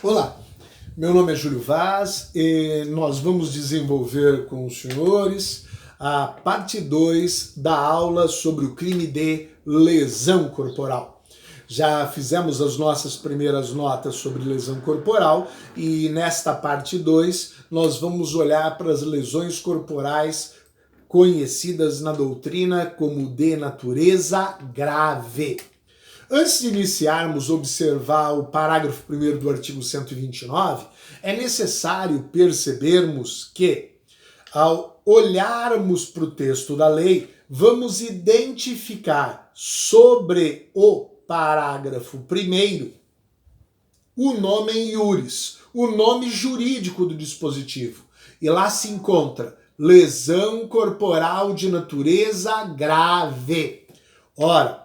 Olá, meu nome é Júlio Vaz e nós vamos desenvolver com os senhores a parte 2 da aula sobre o crime de lesão corporal. Já fizemos as nossas primeiras notas sobre lesão corporal e nesta parte 2 nós vamos olhar para as lesões corporais conhecidas na doutrina como de natureza grave. Antes de iniciarmos a observar o parágrafo 1º do artigo 129, é necessário percebermos que, ao olharmos para o texto da lei, vamos identificar sobre o parágrafo 1º o nome em iuris, o nome jurídico do dispositivo. E lá se encontra lesão corporal de natureza grave. Ora,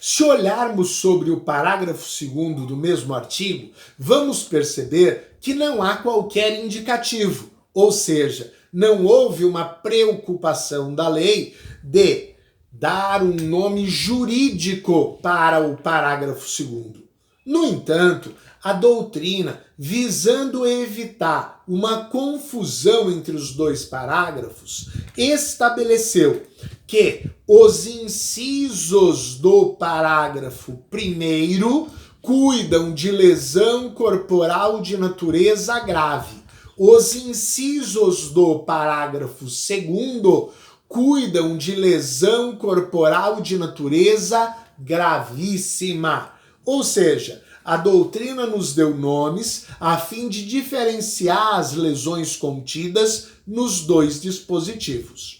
se olharmos sobre o parágrafo 2º do mesmo artigo, vamos perceber que não há qualquer indicativo, ou seja, não houve uma preocupação da lei de dar um nome jurídico para o parágrafo 2º. No entanto, a doutrina, visando evitar uma confusão entre os dois parágrafos, estabeleceu que os incisos do parágrafo 1º cuidam de lesão corporal de natureza grave. Os incisos do parágrafo 2º cuidam de lesão corporal de natureza gravíssima. Ou seja, a doutrina nos deu nomes a fim de diferenciar as lesões contidas nos dois dispositivos.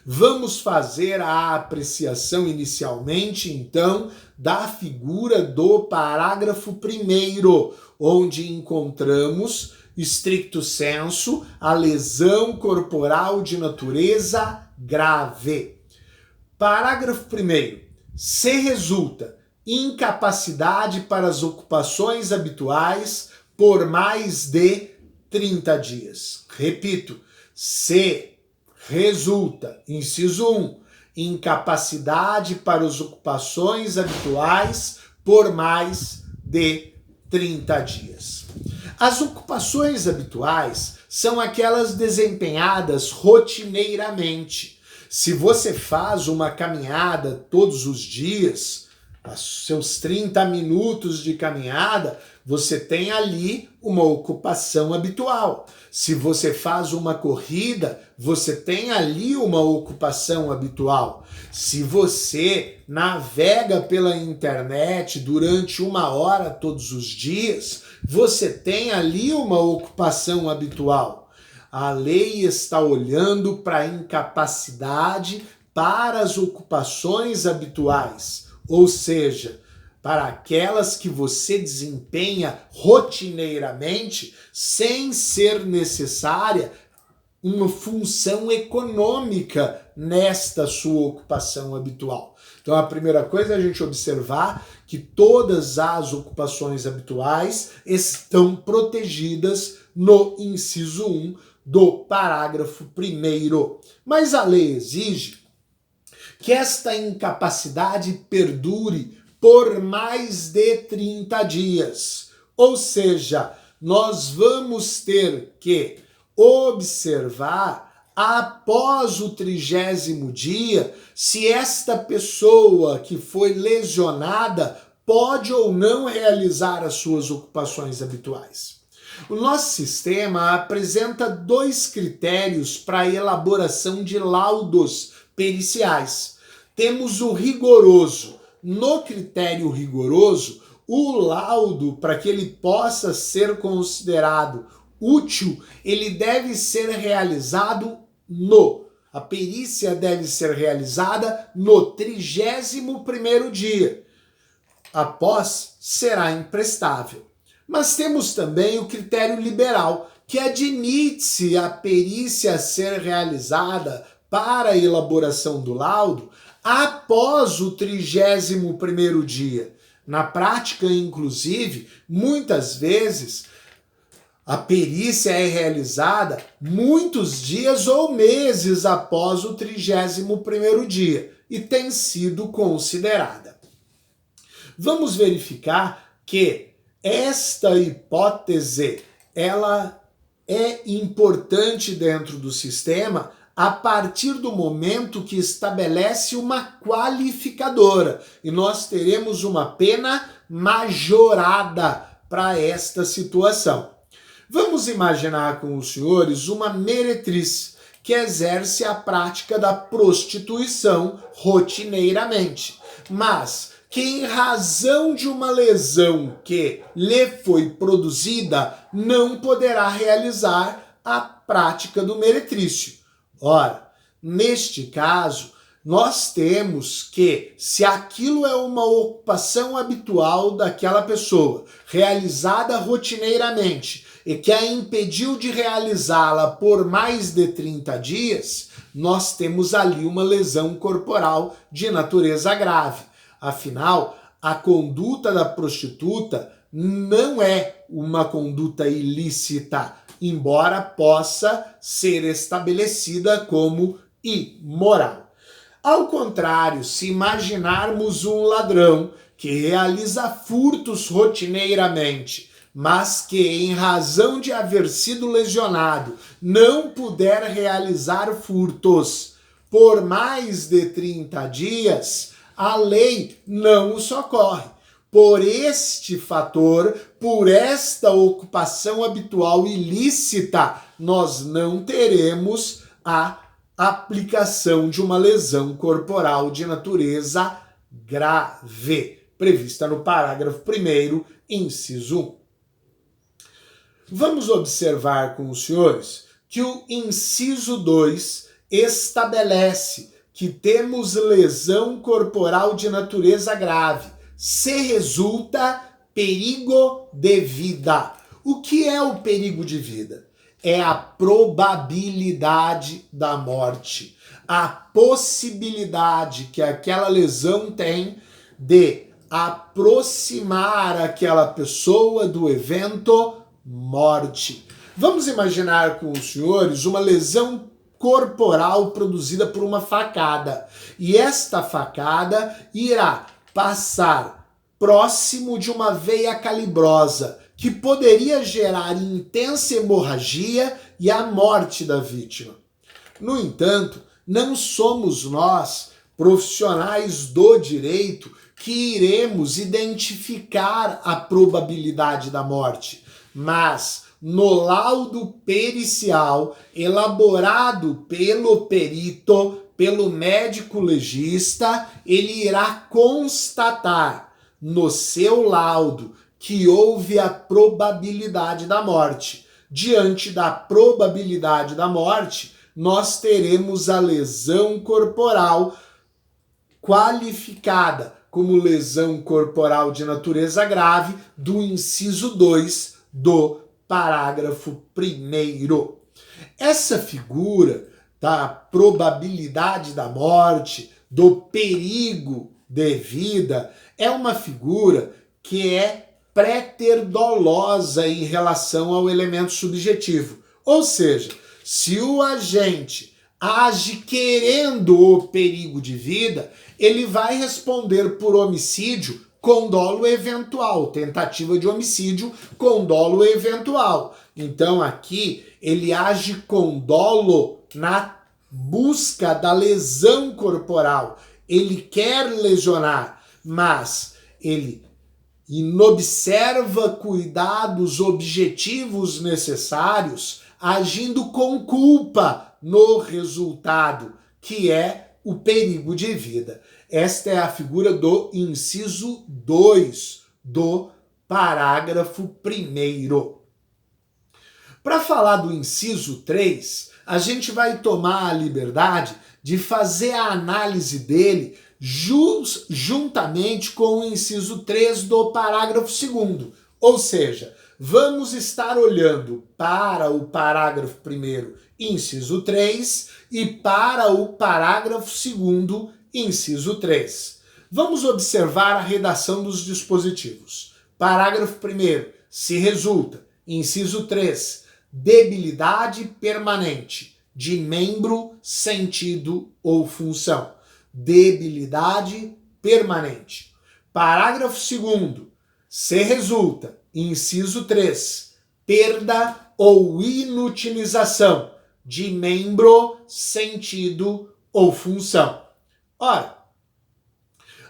Vamos fazer a apreciação inicialmente, então, da figura do parágrafo 1º, onde encontramos, stricto sensu, a lesão corporal de natureza grave. Parágrafo 1º. Se resulta incapacidade para as ocupações habituais por mais de 30 dias. Repito, se resulta, inciso 1, incapacidade para as ocupações habituais por mais de 30 dias. As ocupações habituais são aquelas desempenhadas rotineiramente. Se você faz uma caminhada todos os dias, seus 30 minutos de caminhada, você tem ali uma ocupação habitual. Se você faz uma corrida, você tem ali uma ocupação habitual. Se você navega pela internet durante 1 hora todos os dias, você tem ali uma ocupação habitual. A lei está olhando para a incapacidade para as ocupações habituais, ou seja, para aquelas que você desempenha rotineiramente sem ser necessária uma função econômica nesta sua ocupação habitual. Então a primeira coisa é a gente observar que todas as ocupações habituais estão protegidas no inciso 1 do parágrafo 1º. Mas a lei exige que esta incapacidade perdure por mais de 30 dias. Ou seja, nós vamos ter que observar após o 30º dia se esta pessoa que foi lesionada pode ou não realizar as suas ocupações habituais. O nosso sistema apresenta 2 critérios para a elaboração de laudos periciais. Temos o rigoroso. No critério rigoroso, o laudo, para que ele possa ser considerado útil, ele deve ser realizado a perícia deve ser realizada no 31º dia. Após, será imprestável. Mas temos também o critério liberal, que admite-se a perícia ser realizada para a elaboração do laudo após o 31º dia. Na prática, inclusive, muitas vezes, a perícia é realizada muitos dias ou meses após o 31º dia e tem sido considerada. Vamos verificar que Esta hipótese, ela é importante dentro do sistema a partir do momento que estabelece uma qualificadora. E nós teremos uma pena majorada para esta situação. Vamos imaginar com os senhores uma meretriz que exerce a prática da prostituição rotineiramente, mas que em razão de uma lesão que lhe foi produzida, não poderá realizar a prática do meretrício. Ora, neste caso, nós temos que, se aquilo é uma ocupação habitual daquela pessoa, realizada rotineiramente, e que a impediu de realizá-la por mais de 30 dias, nós temos ali uma lesão corporal de natureza grave. Afinal, a conduta da prostituta não é uma conduta ilícita, embora possa ser estabelecida como imoral. Ao contrário, se imaginarmos um ladrão que realiza furtos rotineiramente, mas que, em razão de haver sido lesionado, não puder realizar furtos por mais de 30 dias, a lei não o socorre. Por este fator, por esta ocupação habitual ilícita, nós não teremos a aplicação de uma lesão corporal de natureza grave, prevista no parágrafo 1º, inciso 1. Vamos observar com os senhores que o inciso 2 estabelece que temos lesão corporal de natureza grave se resulta perigo de vida. O que é o perigo de vida? É a probabilidade da morte, a possibilidade que aquela lesão tem de aproximar aquela pessoa do evento morte. Vamos imaginar com os senhores uma lesão corporal produzida por uma facada. E esta facada irá passar próximo de uma veia calibrosa, que poderia gerar intensa hemorragia e a morte da vítima. No entanto, não somos nós, profissionais do direito, que iremos identificar a probabilidade da morte, mas no laudo pericial elaborado pelo perito, pelo médico legista, ele irá constatar no seu laudo que houve a probabilidade da morte. Diante da probabilidade da morte, nós teremos a lesão corporal qualificada como lesão corporal de natureza grave do inciso 2 do parágrafo 1º. Essa figura da probabilidade da morte, do perigo de vida, é uma figura que é preter-dolosa em relação ao elemento subjetivo. Ou seja, se o agente age querendo o perigo de vida, ele vai responder por homicídio com dolo eventual, tentativa de homicídio com dolo eventual. Então aqui ele age com dolo na busca da lesão corporal. Ele quer lesionar, mas ele inobserva cuidados objetivos necessários, agindo com culpa no resultado, que é o perigo de vida. Esta é a figura do inciso 2 do parágrafo 1º. Para falar do inciso 3, a gente vai tomar a liberdade de fazer a análise dele juntamente com o inciso 3 do parágrafo 2º. Ou seja, vamos estar olhando para o parágrafo 1º, inciso 3, e para o parágrafo 2º, inciso 3. Vamos observar a redação dos dispositivos. Parágrafo 1º, se resulta, inciso 3, debilidade permanente de membro, sentido ou função. Debilidade permanente. Parágrafo 2º, se resulta, Inciso 3. Perda ou inutilização de membro, sentido ou função. Ora,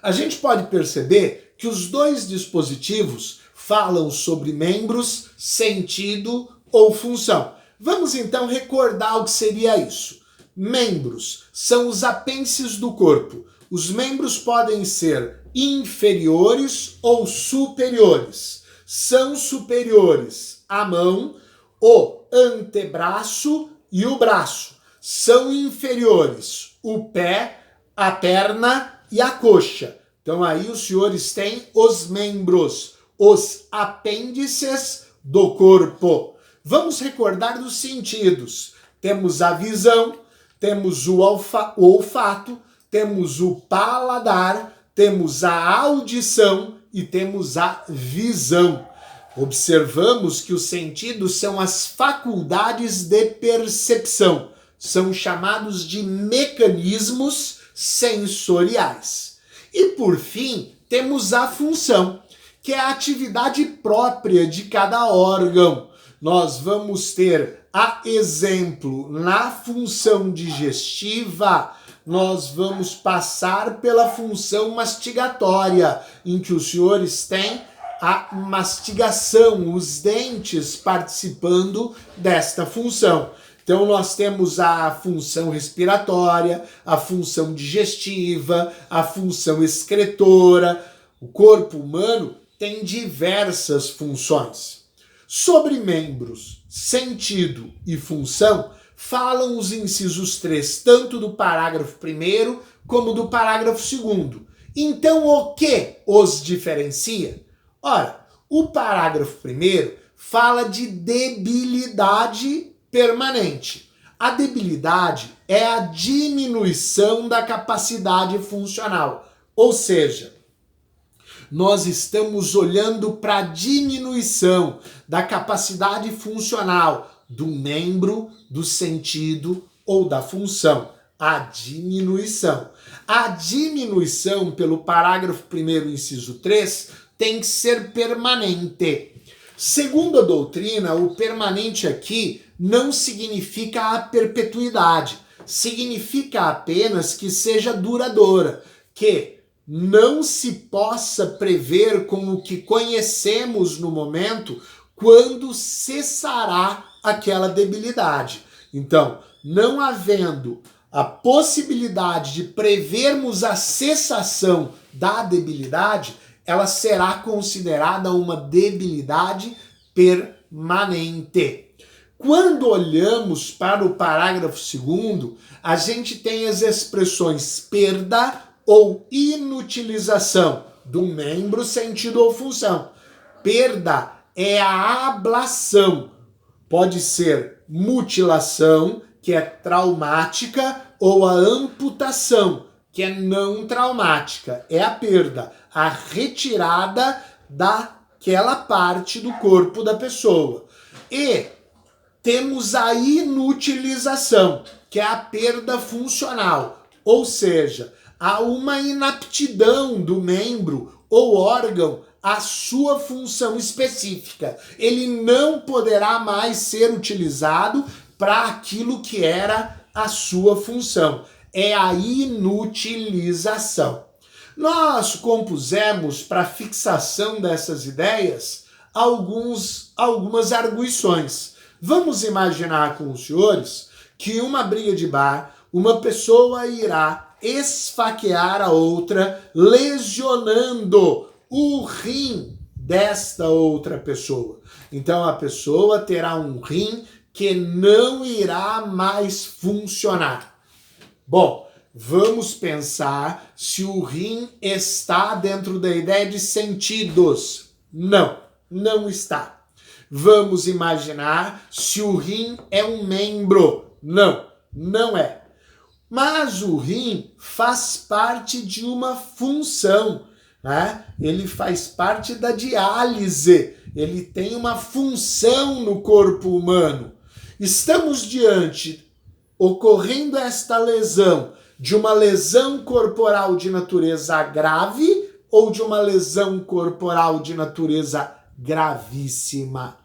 a gente pode perceber que os dois dispositivos falam sobre membros, sentido ou função. Vamos então recordar o que seria isso. Membros são os apêndices do corpo. Os membros podem ser inferiores ou superiores. São superiores a mão, o antebraço e o braço. São inferiores o pé, a perna e a coxa. Então aí os senhores têm os membros, os apêndices do corpo. Vamos recordar dos sentidos. Temos a visão, temos o olfato, temos o paladar, temos a audição e temos a visão. Observamos que os sentidos são as faculdades de percepção. São chamados de mecanismos sensoriais. E por fim, temos a função, que é a atividade própria de cada órgão. Nós vamos ter, a exemplo, na função digestiva, nós vamos passar pela função mastigatória, em que os senhores têm a mastigação, os dentes participando desta função. Então nós temos a função respiratória, a função digestiva, a função excretora. O corpo humano tem diversas funções. Sobre membros, sentido e função, falam os incisos 3, tanto do parágrafo 1º como do parágrafo 2º. Então o que os diferencia? Ora, o parágrafo 1º fala de debilidade permanente. A debilidade é a diminuição da capacidade funcional, ou seja, nós estamos olhando para a diminuição da capacidade funcional do membro, do sentido ou da função. A diminuição. A diminuição, pelo parágrafo 1º, inciso 3, tem que ser permanente. Segundo a doutrina, o permanente aqui não significa a perpetuidade, significa apenas que seja duradoura, que não se possa prever com o que conhecemos no momento quando cessará aquela debilidade. Então, não havendo a possibilidade de prevermos a cessação da debilidade, ela será considerada uma debilidade permanente. Quando olhamos para o parágrafo 2º, a gente tem as expressões perda ou inutilização do membro, sentido ou função. Perda é a ablação. Pode ser mutilação, que é traumática, ou a amputação, que é não traumática. É a perda, a retirada daquela parte do corpo da pessoa. E temos a inutilização, que é a perda funcional, ou seja, há uma inaptidão do membro ou órgão à sua função específica. Ele não poderá mais ser utilizado para aquilo que era a sua função. É a inutilização. Nós compusemos, para fixação dessas ideias, algumas arguições. Vamos imaginar com os senhores que uma briga de bar, uma pessoa irá esfaquear a outra, lesionando o rim desta outra pessoa. Então a pessoa terá um rim que não irá mais funcionar. Bom, vamos pensar se o rim está dentro da ideia de sentidos. Não, não está. Vamos imaginar se o rim é um membro. Não, não é. Mas o rim faz parte de uma função, né? Ele faz parte da diálise. Ele tem uma função no corpo humano. Estamos diante, ocorrendo esta lesão, de uma lesão corporal de natureza grave ou de uma lesão corporal de natureza gravíssima.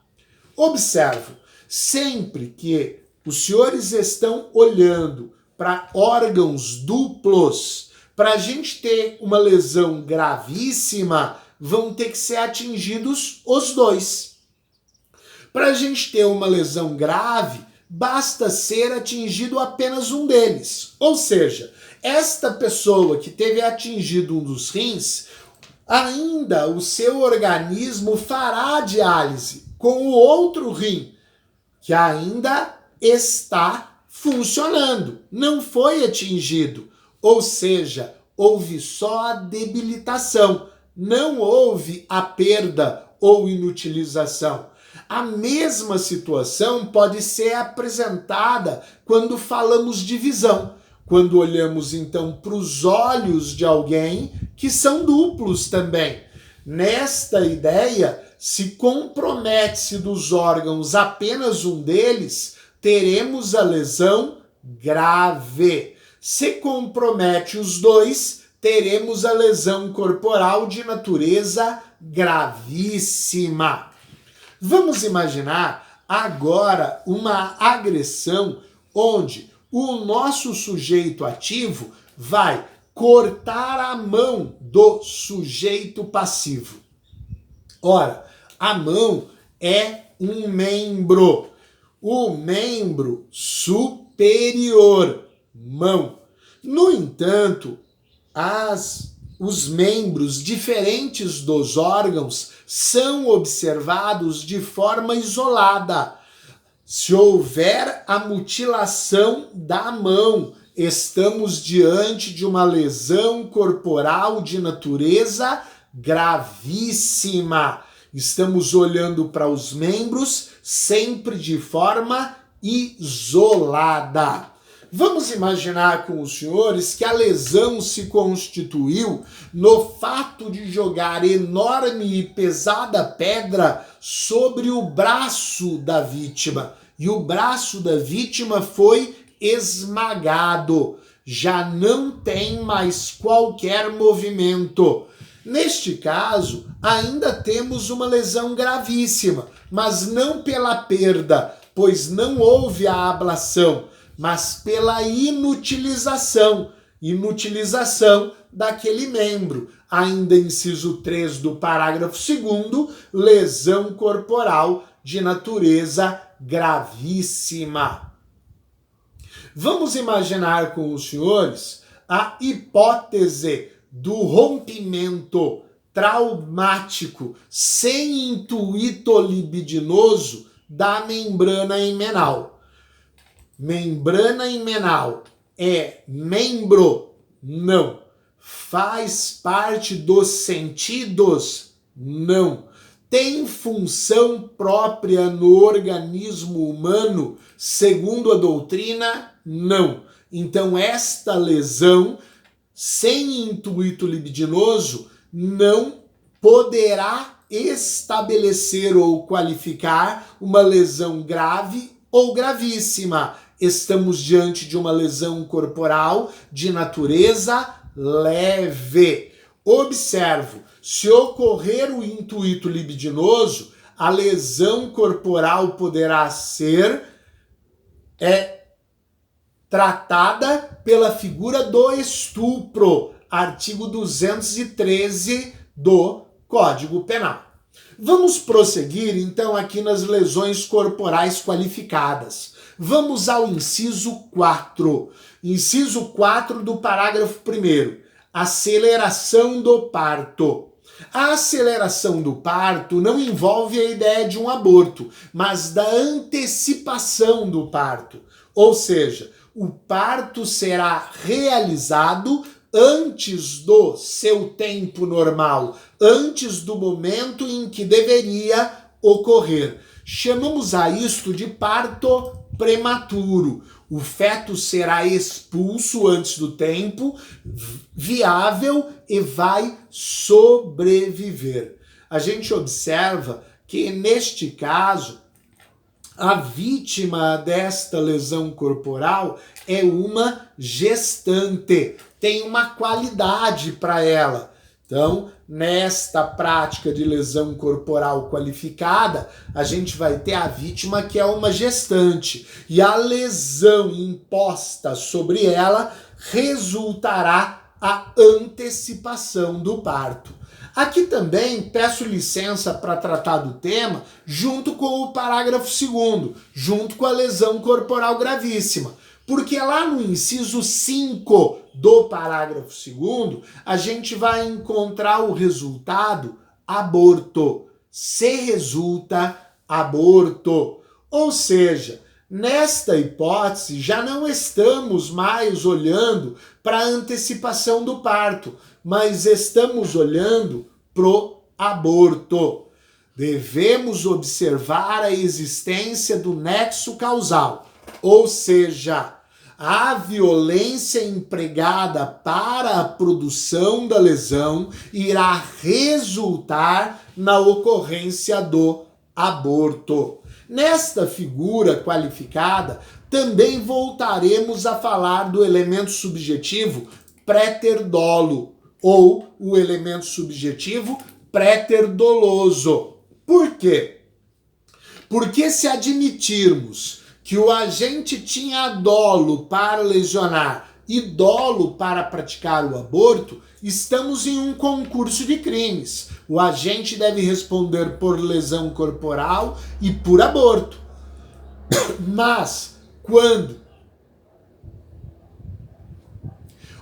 Observo, sempre que os senhores estão olhando para órgãos duplos, para a gente ter uma lesão gravíssima, vão ter que ser atingidos os dois. Para a gente ter uma lesão grave, basta ser atingido apenas um deles. Ou seja, esta pessoa que teve atingido um dos rins, ainda o seu organismo fará diálise com o outro rim, que ainda está funcionando, não foi atingido. Ou seja, houve só a debilitação, não houve a perda ou inutilização. A mesma situação pode ser apresentada quando falamos de visão. Quando olhamos então para os olhos de alguém que são duplos também. Nesta ideia, se compromete-se dos órgãos apenas um deles, teremos a lesão grave. Se compromete os dois, teremos a lesão corporal de natureza gravíssima. Vamos imaginar agora uma agressão onde o nosso sujeito ativo vai cortar a mão do sujeito passivo. Ora, a mão é um membro, o membro superior, mão. No entanto, os membros diferentes dos órgãos são observados de forma isolada. Se houver a mutilação da mão, estamos diante de uma lesão corporal de natureza gravíssima. Estamos olhando para os membros sempre de forma isolada. Vamos imaginar com os senhores que a lesão se constituiu no fato de jogar enorme e pesada pedra sobre o braço da vítima. E o braço da vítima foi esmagado. Já não tem mais qualquer movimento. Neste caso, ainda temos uma lesão gravíssima, mas não pela perda, pois não houve a ablação, mas pela inutilização daquele membro. Ainda inciso 3 do parágrafo 2º, lesão corporal de natureza gravíssima. Vamos imaginar com os senhores a hipótese do rompimento traumático sem intuito libidinoso da membrana himenal. Membrana himenal é membro? Não. Faz parte dos sentidos? Não. Tem função própria no organismo humano, segundo a doutrina? Não. Então esta lesão, sem intuito libidinoso, não poderá estabelecer ou qualificar uma lesão grave ou gravíssima. Estamos diante de uma lesão corporal de natureza leve. Observo, se ocorrer o intuito libidinoso, a lesão corporal poderá ser tratada pela figura do estupro, artigo 213 do Código Penal. Vamos prosseguir, então, aqui nas lesões corporais qualificadas. Vamos ao inciso 4. Inciso 4 do parágrafo 1º. Aceleração do parto. A aceleração do parto não envolve a ideia de um aborto, mas da antecipação do parto. Ou seja, o parto será realizado antes do seu tempo normal, antes do momento em que deveria ocorrer. Chamamos a isto de parto prematuro. O feto será expulso antes do tempo, viável, e vai sobreviver. A gente observa que, neste caso, a vítima desta lesão corporal é uma gestante, tem uma qualidade para ela, Então, nesta prática de lesão corporal qualificada, a gente vai ter a vítima que é uma gestante e a lesão imposta sobre ela resultará a antecipação do parto. Aqui também peço licença para tratar do tema junto com o parágrafo 2º, junto com a lesão corporal gravíssima. Porque lá no inciso 5 do parágrafo 2º, a gente vai encontrar o resultado aborto. Se resulta aborto. Ou seja, nesta hipótese, já não estamos mais olhando para a antecipação do parto, mas estamos olhando pro aborto. Devemos observar a existência do nexo causal, ou seja, a violência empregada para a produção da lesão irá resultar na ocorrência do aborto. Nesta figura qualificada, também voltaremos a falar do elemento subjetivo préter-dolo, ou o elemento subjetivo préter-doloso. Por quê? Porque se admitirmos que o agente tinha dolo para lesionar e dolo para praticar o aborto, estamos em um concurso de crimes. O agente deve responder por lesão corporal e por aborto. Mas, quando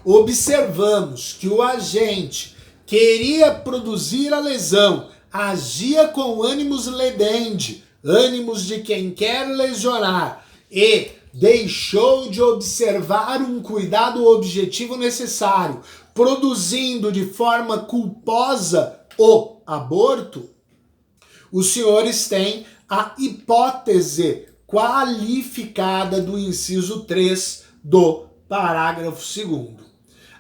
observamos que o agente queria produzir a lesão, agia com ânimos ledendi, ânimos de quem quer lesionar, e deixou de observar um cuidado objetivo necessário, produzindo de forma culposa o aborto, os senhores têm a hipótese qualificada do inciso 3 do parágrafo 2º.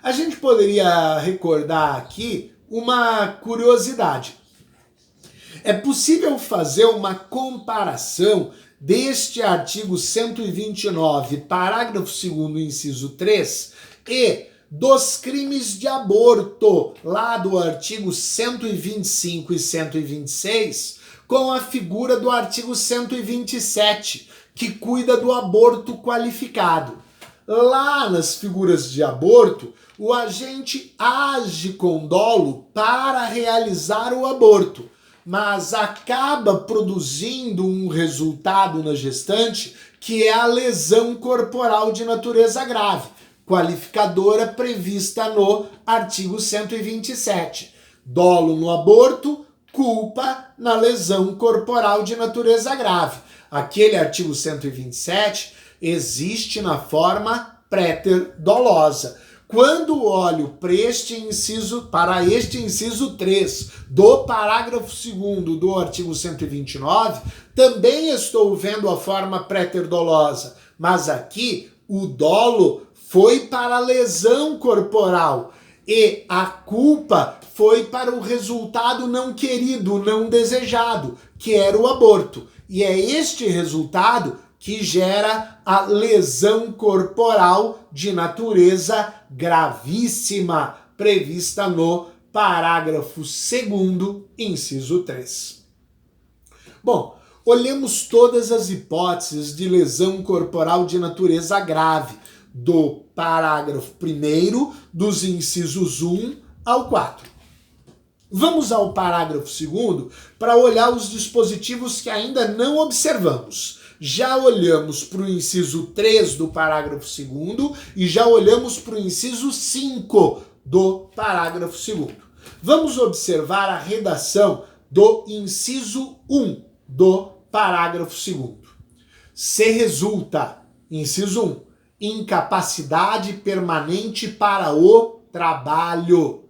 A gente poderia recordar aqui uma curiosidade. É possível fazer uma comparação deste artigo 129, parágrafo 2º, inciso 3, e dos crimes de aborto, lá do artigo 125 e 126, com a figura do artigo 127, que cuida do aborto qualificado. Lá nas figuras de aborto, o agente age com dolo para realizar o aborto, mas acaba produzindo um resultado na gestante que é a lesão corporal de natureza grave, qualificadora prevista no artigo 127. Dolo no aborto, culpa na lesão corporal de natureza grave. Aquele artigo 127 existe na forma préter-dolosa. Quando olho para este inciso 3 do parágrafo 2º do artigo 129, também estou vendo a forma préter-dolosa, mas aqui o dolo foi para a lesão corporal e a culpa foi para o resultado não querido, não desejado, que era o aborto. E é este resultado que gera a lesão corporal de natureza gravíssima, prevista no parágrafo 2º, inciso 3. Bom, olhemos todas as hipóteses de lesão corporal de natureza grave, do parágrafo 1º, dos incisos 1 ao 4. Vamos ao parágrafo 2º para olhar os dispositivos que ainda não observamos. Já olhamos para o inciso 3 do parágrafo 2º e já olhamos para o inciso 5 do parágrafo 2º. Vamos observar a redação do inciso 1 do parágrafo 2º. Se resulta, inciso 1, incapacidade permanente para o trabalho.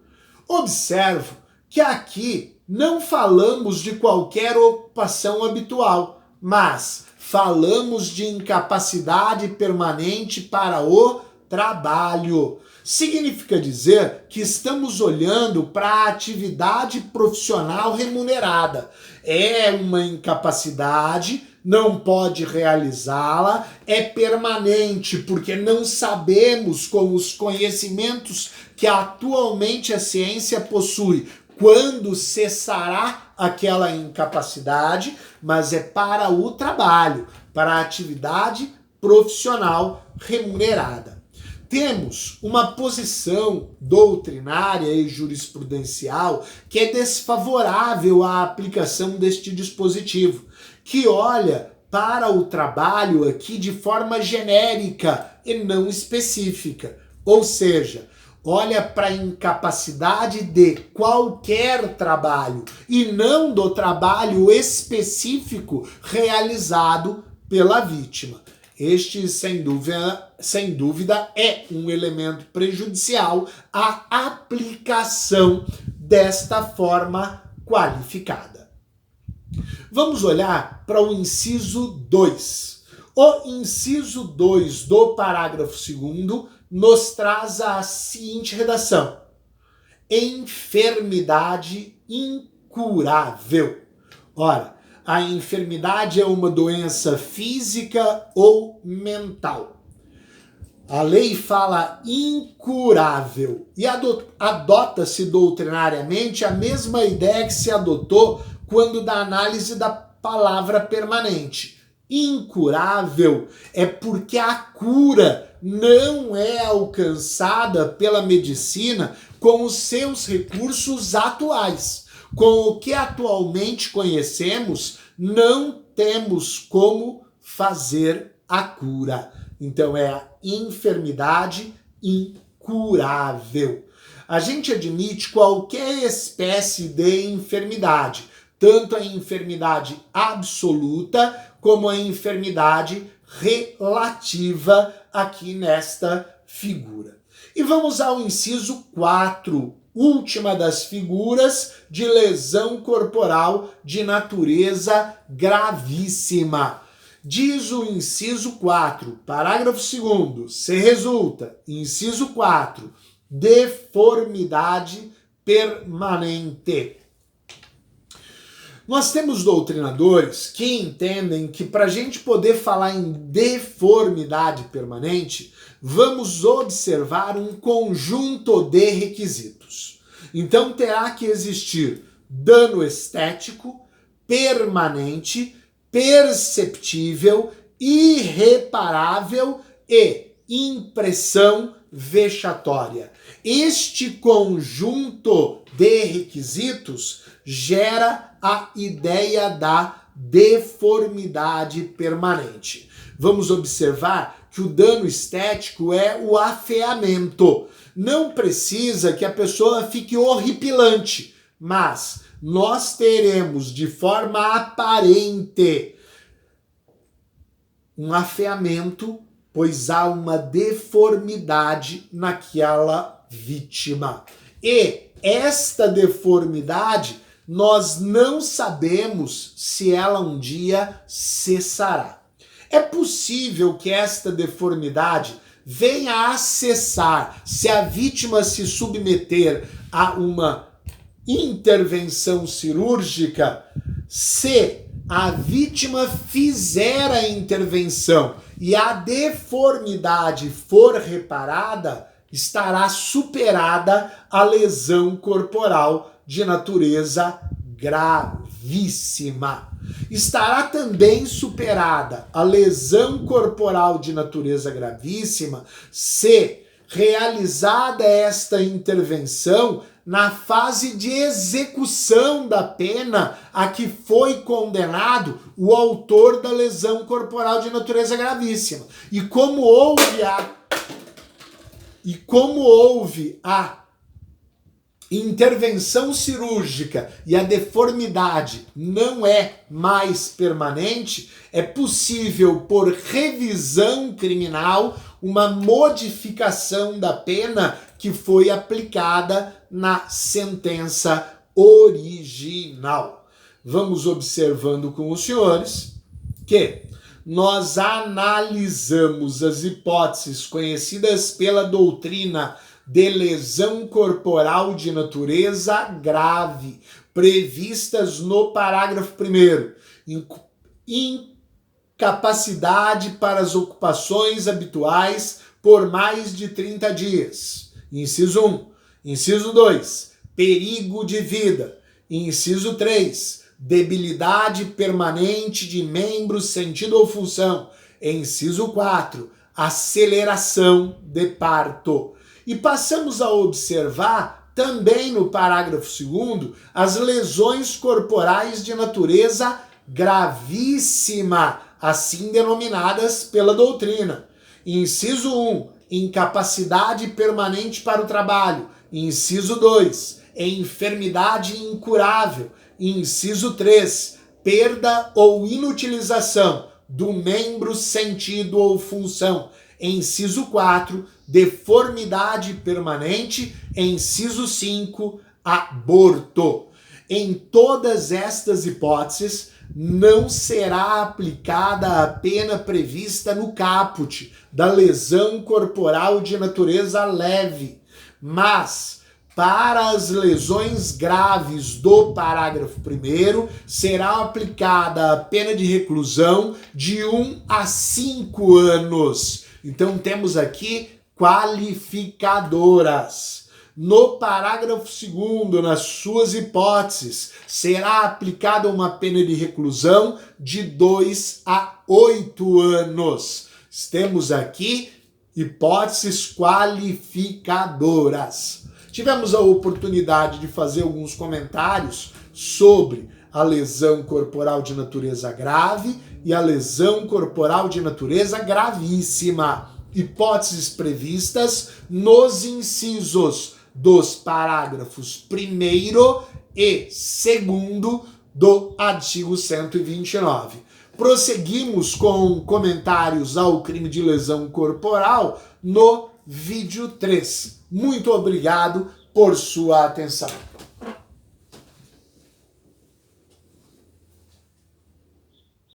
Observo que aqui não falamos de qualquer ocupação habitual, mas falamos de incapacidade permanente para o trabalho. Significa dizer que estamos olhando para a atividade profissional remunerada. É uma incapacidade não pode realizá-la, é permanente, porque não sabemos com os conhecimentos que atualmente a ciência possui quando cessará aquela incapacidade, mas é para o trabalho, para a atividade profissional remunerada. Temos uma posição doutrinária e jurisprudencial que é desfavorável à aplicação deste dispositivo, que olha para o trabalho aqui de forma genérica e não específica, ou seja, olha para a incapacidade de qualquer trabalho e não do trabalho específico realizado pela vítima. Este, sem dúvida, é um elemento prejudicial à aplicação desta forma qualificada. Vamos olhar para o inciso 2. O inciso 2 do parágrafo 2º nos traz a seguinte redação: enfermidade incurável. Ora, a enfermidade é uma doença física ou mental. A lei fala incurável e adota-se doutrinariamente a mesma ideia que se adotou quando da análise da palavra permanente. Incurável é porque a cura não é alcançada pela medicina com os seus recursos atuais. Com o que atualmente conhecemos, não temos como fazer a cura. Então é a enfermidade incurável. A gente admite qualquer espécie de enfermidade, tanto a enfermidade absoluta como a enfermidade relativa aqui nesta figura. E vamos ao inciso 4. Última das figuras de lesão corporal de natureza gravíssima. Diz o inciso 4, parágrafo 2º, se resulta, inciso 4, deformidade permanente. Nós temos doutrinadores que entendem que para a gente poder falar em deformidade permanente, vamos observar um conjunto de requisitos. Então terá que existir dano estético, permanente, perceptível, irreparável e impressão vexatória. Este conjunto de requisitos gera a ideia da deformidade permanente. Vamos observar que o dano estético é o afeamento. Não precisa que a pessoa fique horripilante, mas nós teremos de forma aparente um afeamento, pois há uma deformidade naquela vítima. E esta deformidade, nós não sabemos se ela um dia cessará. É possível que esta deformidade venha a cessar se a vítima se submeter a uma intervenção cirúrgica, se a vítima fizer a intervenção e a deformidade for reparada, estará superada a lesão corporal de natureza gravíssima. Estará também superada a lesão corporal de natureza gravíssima se realizada esta intervenção na fase de execução da pena a que foi condenado o autor da lesão corporal de natureza gravíssima. E como houve a intervenção cirúrgica e a deformidade não é mais permanente, é possível, por revisão criminal, uma modificação da pena que foi aplicada na sentença original. Vamos observando com os senhores que nós analisamos as hipóteses conhecidas pela doutrina de lesão corporal de natureza grave, previstas no parágrafo 1º, incapacidade para as ocupações habituais por mais de 30 dias. Inciso 1. Inciso 2. Perigo de vida. Inciso 3. Debilidade permanente de membros, sentido ou função. Inciso 4. Aceleração de parto. E passamos a observar também no parágrafo 2º as lesões corporais de natureza gravíssima, assim denominadas pela doutrina. Inciso 1, incapacidade permanente para o trabalho. Inciso 2, enfermidade incurável. Inciso 3, perda ou inutilização do membro, sentido ou função. Inciso 4, deformidade permanente. Inciso 5, aborto. Em todas estas hipóteses, não será aplicada a pena prevista no caput da lesão corporal de natureza leve, mas para as lesões graves do parágrafo 1º, será aplicada a pena de reclusão de 1 a 5 anos. Então temos aqui qualificadoras. No parágrafo 2º, nas suas hipóteses, será aplicada uma pena de reclusão de 2 a 8 anos. Temos aqui hipóteses qualificadoras. Tivemos a oportunidade de fazer alguns comentários sobre a lesão corporal de natureza grave e a lesão corporal de natureza gravíssima. Hipóteses previstas nos incisos dos parágrafos 1º e 2º do artigo 129. Prosseguimos com comentários ao crime de lesão corporal no vídeo 3. Muito obrigado por sua atenção.